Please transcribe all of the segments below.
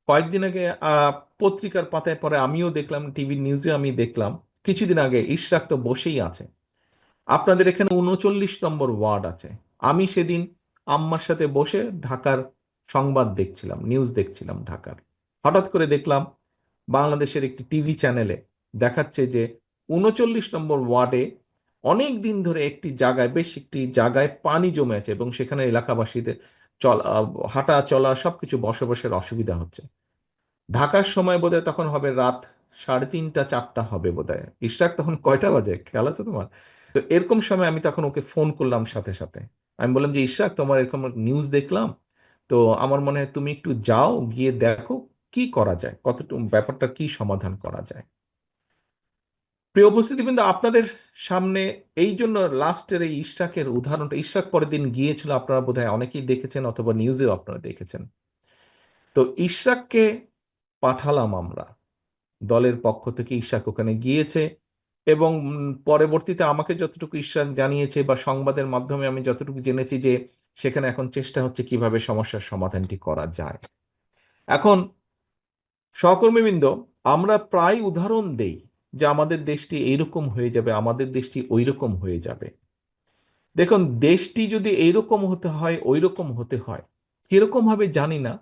কয়েকদিন আগে পত্রিকার পাতায় পরে আমিও দেখলাম, টিভি নিউজে আমি দেখলাম, কিছুদিন আগে ইশরাক তো বসেই আছে। আপনাদের এখানে 39 নম্বর ওয়ার্ড আছে। আমি সেদিন আম্মার সাথে বসে ঢাকার সংবাদ দেখছিলাম, নিউজ দেখছিলাম ঢাকার। হঠাৎ করে দেখলাম বাংলাদেশের একটি টিভি চ্যানেলে দেখাচ্ছে যে 39 নম্বর ওয়ার্ডে অনেক দিন ধরে একটি জায়গায়, বেশ একটি জায়গায় পানি জমে আছে এবং সেখানে এলাকাবাসীদের চল হাঁটা চলা সবকিছু বসবাসের অসুবিধা হচ্ছে। ঢাকার সময় বোধহয় তখন হবে রাত 3:30 4টা হবে বোধহয়। ইশরাক তখন কয়টা বাজে খেয়াল আছে তোমার? তো এরকম সময় আমি তখন ওকে ফোন করলাম সাথে সাথে। আমি বললাম যে ইশরাক, তোমার এরকম নিউজ দেখলাম, তো আমার মনে হয় তুমি একটু যাও, গিয়ে দেখো কি করা যায়, কতটুকু ব্যাপারটা কি সমাধান করা যায়। প্রিয় উপস্থিতি, কিন্তু আপনাদের সামনে এই জন্য লাস্টের এই ইশরাকের উদাহরণটা, ইশরাক পরের দিন গিয়েছিল, আপনারা বোধহয় অনেকেই দেখেছেন অথবা নিউজেও আপনারা দেখেছেন। তো ইশরাককে পাঠালাম আমরা, দলের পক্ষ থেকে ইশরাক ওখানে গিয়েছে। এবং পরবর্তীতে আমাকে যতটুকু ইশরাক জানিয়েছে বা সংবাদের মাধ্যমে আমি যতটুকু জেনেছি যে সেখানে এখন চেষ্টা হচ্ছে কিভাবে সমস্যার সমাধানটি করা যায়। এখন সহকর্মীবৃন্দ, আমরা প্রায় উদাহরণ দেই যে আমাদের দেশটি এইরকম হয়ে যাবে, আমাদের দেশটি ওইরকম হয়ে যাবে। দেখুন, দেশটি যদি এইরকম হতে হয়, ওইরকম হতে হয়, কিরকম হবে জানি না।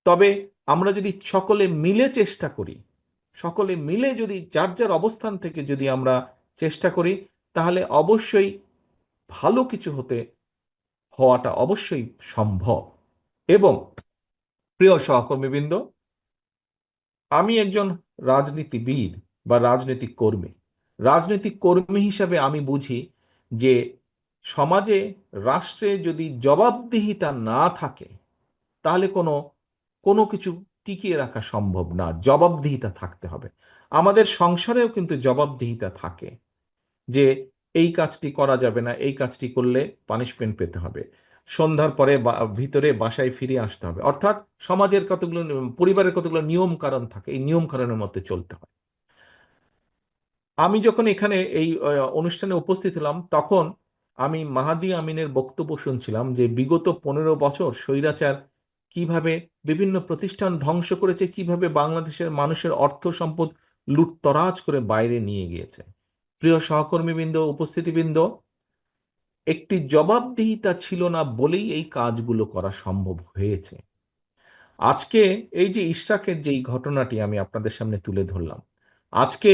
তবে আমরা যদি সকলে মিলে চেষ্টা করি, সকলে মিলে যদি যার যার অবস্থান থেকে যদি আমরা চেষ্টা করি, তাহলে অবশ্যই ভালো কিছু হওয়াটা অবশ্যই সম্ভব। এবং প্রিয় সহকর্মীবৃন্দ, আমি একজন রাজনীতিবিদ বা রাজনৈতিক কর্মী। রাজনৈতিক কর্মী হিসাবে আমি বুঝি যে সমাজে, রাষ্ট্রে যদি জবাবদিহিতা না থাকে, তাহলে কোনো কোনো কিছু টিকিয়ে রাখা সম্ভব না। জবাবদিহিতা থাকতে হবে। আমাদের সংসারেও কিন্তু জবাবদিহিতা থাকে যে এই কাজটি করা যাবে না, এই কাজটি করলে পানিশমেন্ট পেতে হবে, সন্ধ্যার পরে ভিতরে বাসায় ফিরে আসতে হবে। অর্থাৎ সমাজের কতগুলো পরিবারের কতগুলো নিয়ম কারণ থাকে, এই নিয়ম কারণের মধ্যে চলতে হয়। আমি যখন এখানে এই অনুষ্ঠানে উপস্থিত হলাম, তখন আমি মাহাদি আমিনের বক্তব্য শুনছিলাম যে বিগত 15 বছর স্বৈরাচার কিভাবে বিভিন্ন প্রতিষ্ঠান ধ্বংস করেছে, কিভাবে বাংলাদেশের মানুষের অর্থ সম্পদ লুটতরাজ করে বাইরে নিয়ে গিয়েছে। প্রিয় সহকর্মীবৃন্দ, উপস্থিতিবৃন্দ, একটি জবাবদিহিতা ছিল না বলেই এই কাজগুলো করা সম্ভব হয়েছে। আজকে এই যে ইশরাকের যেই ঘটনাটি আমি আপনাদের সামনে তুলে ধরলাম, আজকে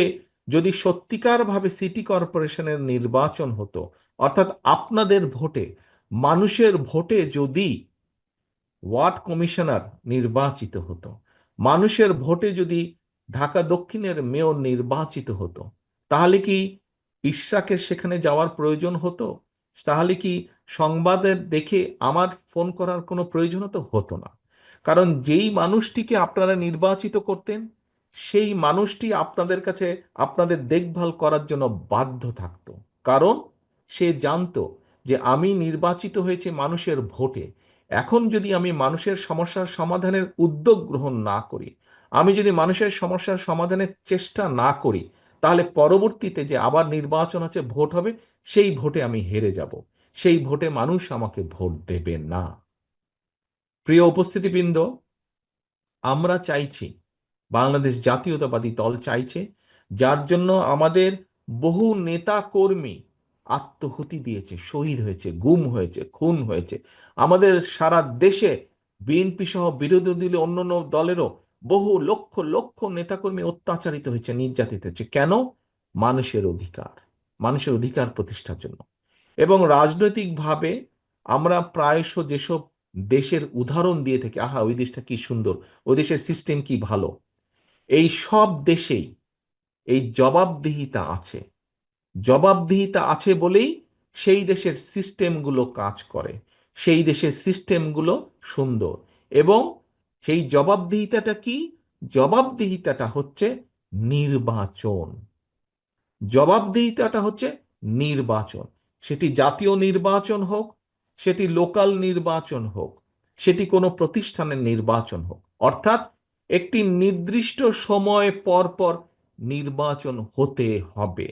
যদি সত্যিকারভাবে সিটি কর্পোরেশনের নির্বাচন হতো, অর্থাৎ আপনাদের ভোটে, মানুষের ভোটে যদি ওয়ার্ড কমিশনার নির্বাচিত হতো, মানুষের ভোটে যদি ঢাকা দক্ষিণের মেয়র নির্বাচিত হতো, তাহলে কি ইশরাকের সেখানে যাওয়ার প্রয়োজন হতো? তাহলে কি সংবাদের দেখে আমার ফোন করার কোনো প্রয়োজন হতো না? কারণ যেই মানুষটিকে আপনারা নির্বাচিত করতেন, সেই মানুষটি আপনাদের কাছে আপনাদের দেখভাল করার জন্য বাধ্য থাকতো। কারণ সে জানতো যে আমি নির্বাচিত হয়েছে মানুষের ভোটে। এখন যদি আমি মানুষের সমস্যার সমাধানের উদ্যোগ গ্রহণ না করি, আমি যদি মানুষের সমস্যার সমাধানের চেষ্টা না করি, তাহলে পরবর্তীতে যে আবার নির্বাচন আছে, ভোট হবে, সেই ভোটে আমি হেরে যাব। সেই ভোটে মানুষ আমাকে ভোট দেবে না। প্রিয় উপস্থিতিবৃন্দ, আমরা চাইছি, বাংলাদেশ জাতীয়তাবাদী দল চাইছে, যার জন্য আমাদের বহু নেতা কর্মী আত্মহুতি দিয়েছে, শহীদ হয়েছে, গুম হয়েছে, খুন হয়েছে। আমাদের সারা দেশে বিএনপি সহ বিরোধী দলীয় অন্যান্য দলেরও বহু লক্ষ লক্ষ নেতাকর্মী অত্যাচারিত হয়েছে, নির্যাতিত হয়েছে। কেন? মানুষের অধিকার, মানুষের অধিকার প্রতিষ্ঠার জন্য। এবং রাজনৈতিকভাবে আমরা প্রায়শ যেসব দেশের উদাহরণ দিয়ে থাকি, আহা ওই দেশটা কি সুন্দর, ওই দেশের সিস্টেম কি ভালো, এই সব দেশেই এই জবাবদিহিতা আছে। জবাবদিহিতা আছে বলেই সেই দেশের সিস্টেমগুলো কাজ করে, সেই দেশের সিস্টেমগুলো সুন্দর। এবং সেই জবাবদিহিতাটা কি? জবাবদিহিতাটা হচ্ছে নির্বাচন। জবাবদিহিতাটা হচ্ছে নির্বাচন। সেটি জাতীয় নির্বাচন হোক, সেটি লোকাল নির্বাচন হোক, সেটি কোনো প্রতিষ্ঠানের নির্বাচন হোক। অর্থাৎ একটি নির্দিষ্ট সময় পর পর নির্বাচন হতে হবে।